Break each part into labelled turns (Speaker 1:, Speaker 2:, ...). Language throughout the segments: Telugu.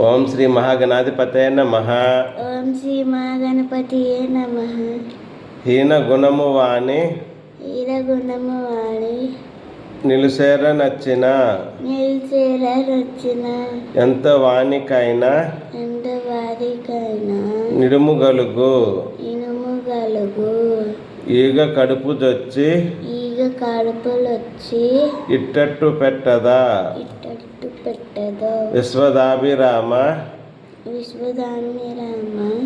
Speaker 1: ఓం శ్రీ మహాగణాధిపతయ నమః.
Speaker 2: ఓం శ్రీ మహాగణపతియే నమః.
Speaker 1: హీన గుణము వాణి నిలుసేర నచ్చిన ఎంత వానికైనా నిడుము గలుగు ఈగ కడుపుదొచ్చి ఇట్టట్టు పెట్టదా విశ్వదాభిరామ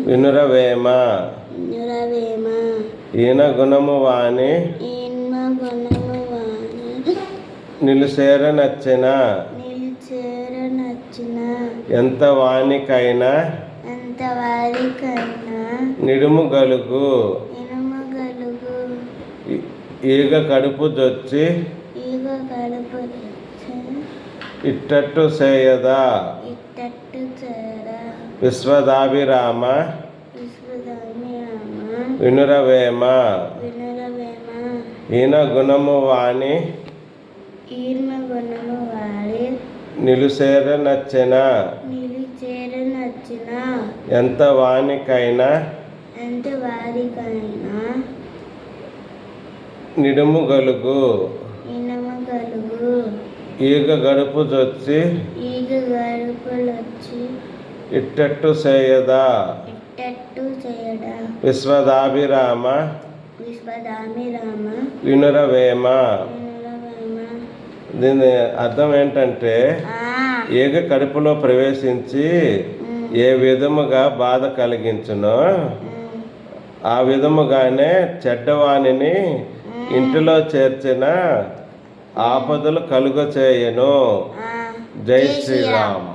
Speaker 1: వినురవేమ ఈయన గుణము వాణి నిలుసేర నచ్చిన ఎంత వానికైనా నిడుము గలుగు ఈగ కడుపుదొచ్చి ఇట్టట్టు చేయదా విశ్వదాభిరామ వినురవేమ ఈయన గుణము వాణి నిలుసేర నచ్చిన ఎంత వానికైనా నిడుము గలుగు ఈగ గడుపుదొచ్చి ఇట్టట్టు చేయదా విశ్వదాభిరామ వినురవేమ. దీని అర్థం ఏంటంటే ఈగ కడుపులో ప్రవేశించి ఏ విధముగా బాధ కలిగించునో ఆ విధముగానే చెడ్డవాణిని ఇంటిలో చేర్చిన ఆపదలు కలుగచేయను. జై శ్రీరామ్.